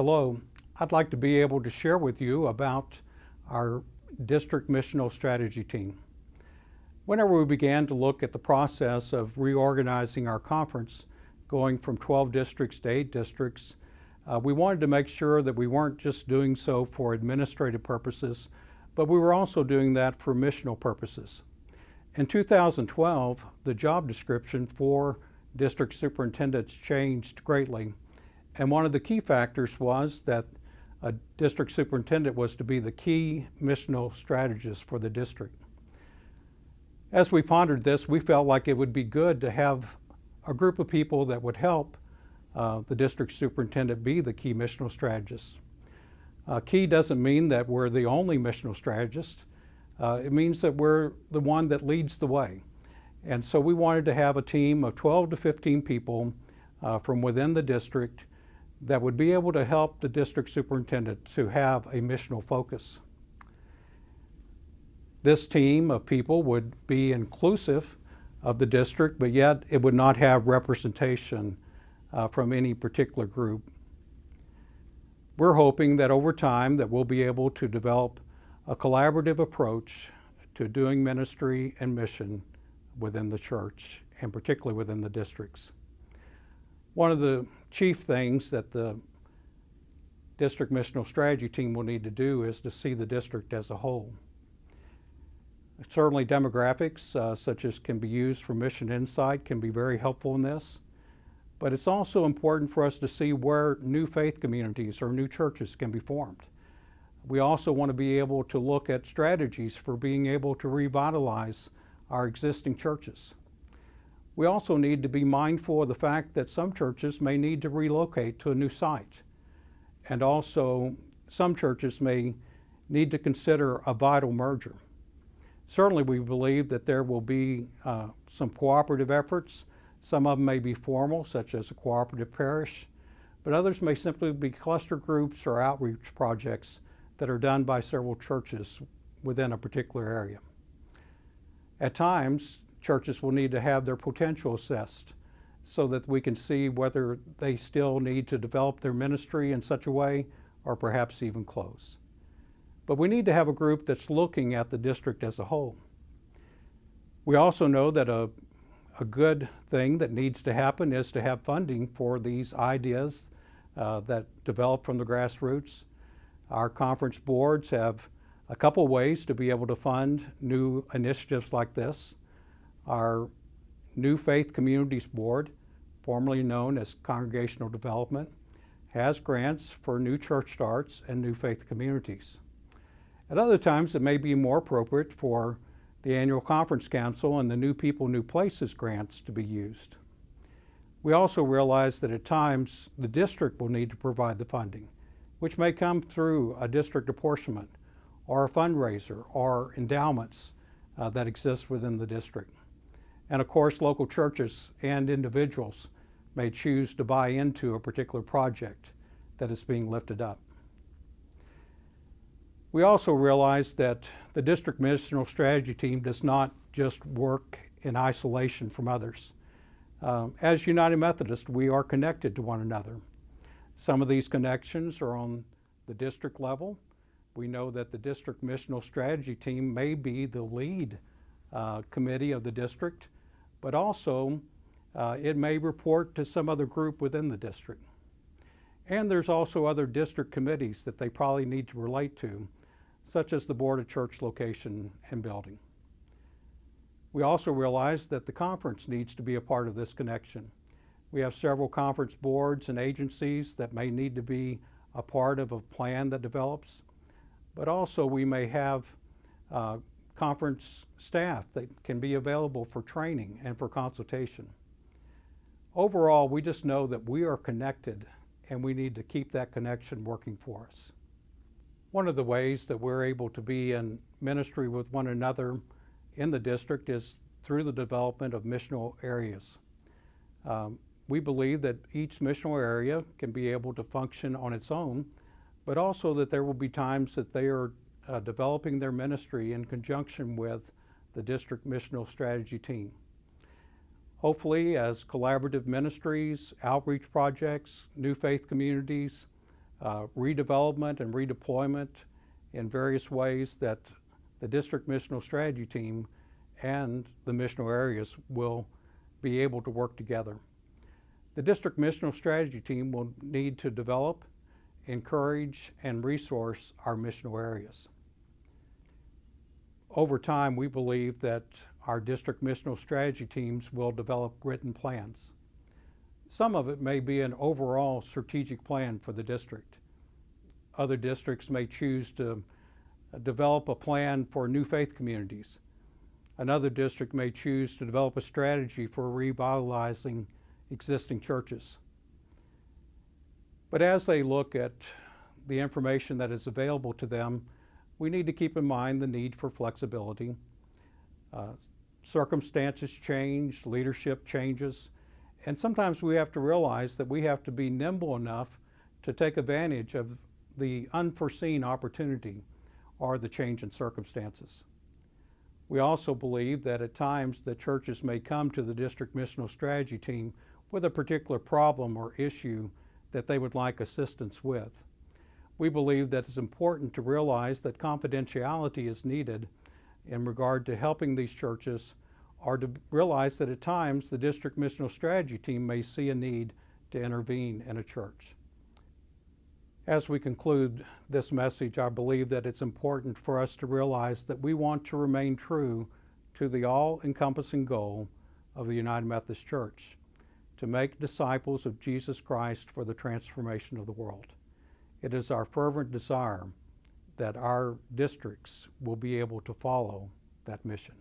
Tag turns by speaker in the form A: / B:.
A: Hello, I'd like to be able to share with you about our District Missional Strategy team. Whenever we began to look at the process of reorganizing our conference, going from 12 districts to 8 districts, we wanted to make sure that we weren't just doing so for administrative purposes, but we were also doing that for missional purposes. In 2012, the job description for district superintendents changed greatly. And one of the key factors was that a district superintendent was to be the key missional strategist for the district. As we pondered this, we felt like it would be good to have a group of people that would help the district superintendent be the key missional strategist. Key doesn't mean that we're the only missional strategist. It means that we're the one that leads the way. And so we wanted to have a team of 12 to 15 people from within the district that would be able to help the district superintendent to have a missional focus. This team of people would be inclusive of the district, but yet it would not have representation from any particular group. We're hoping that over time that we'll be able to develop a collaborative approach to doing ministry and mission within the church, and particularly within the districts. One of the chief things that the District Missional Strategy team will need to do is to see the district as a whole. Certainly demographics, such as can be used for mission insight, can be very helpful in this. But it's also important for us to see where new faith communities or new churches can be formed. We also want to be able to look at strategies for being able to revitalize our existing churches. We also need to be mindful of the fact that some churches may need to relocate to a new site. And also, some churches may need to consider a vital merger. Certainly, we believe that there will be some cooperative efforts. Some of them may be formal, such as a cooperative parish, but others may simply be cluster groups or outreach projects that are done by several churches within a particular area. At times, churches will need to have their potential assessed so that we can see whether they still need to develop their ministry in such a way or perhaps even close. But we need to have a group that's looking at the district as a whole. We also know that a good thing that needs to happen is to have funding for these ideas that develop from the grassroots. Our conference boards have a couple ways to be able to fund new initiatives like this. Our New Faith Communities Board, formerly known as Congregational Development, has grants for new church starts and new faith communities. At other times, it may be more appropriate for the Annual Conference Council and the New People, New Places grants to be used. We also realize that at times the district will need to provide the funding, which may come through a district apportionment or a fundraiser or endowments that exist within the district. And of course, local churches and individuals may choose to buy into a particular project that is being lifted up. We also realize that the District Missional Strategy team does not just work in isolation from others. As United Methodist, we are connected to one another. Some of these connections are on the district level. We know that the District Missional Strategy team may be the lead committee of the district, but also it may report to some other group within the district. And there's also other district committees that they probably need to relate to, such as the Board of Church Location and Building. We also realize that the conference needs to be a part of this connection. We have several conference boards and agencies that may need to be a part of a plan that develops, but also we may have conference staff that can be available for training and for consultation. Overall, we just know that we are connected and we need to keep that connection working for us. One of the ways that we're able to be in ministry with one another in the district is through the development of missional areas. We believe that each missional area can be able to function on its own, but also that there will be times that they are developing their ministry in conjunction with the District Missional Strategy team. Hopefully, as collaborative ministries, outreach projects, new faith communities, redevelopment and redeployment in various ways that the District Missional Strategy Team and the missional areas will be able to work together. The District Missional Strategy Team will need to develop, encourage, and resource our missional areas. Over time, we believe that our District Missional Strategy Teams will develop written plans. Some of it may be an overall strategic plan for the district. Other districts may choose to develop a plan for new faith communities. Another district may choose to develop a strategy for revitalizing existing churches. But as they look at the information that is available to them, we need to keep in mind the need for flexibility. Circumstances change, leadership changes, and sometimes we have to realize that we have to be nimble enough to take advantage of the unforeseen opportunity or the change in circumstances. We also believe that at times the churches may come to the District Missional Strategy Team with a particular problem or issue that they would like assistance with. We believe that it's important to realize that confidentiality is needed in regard to helping these churches, or to realize that at times the District Missional Strategy Team may see a need to intervene in a church. As we conclude this message, I believe that it's important for us to realize that we want to remain true to the all-encompassing goal of the United Methodist Church, to make disciples of Jesus Christ for the transformation of the world. It is our fervent desire that our districts will be able to follow that mission.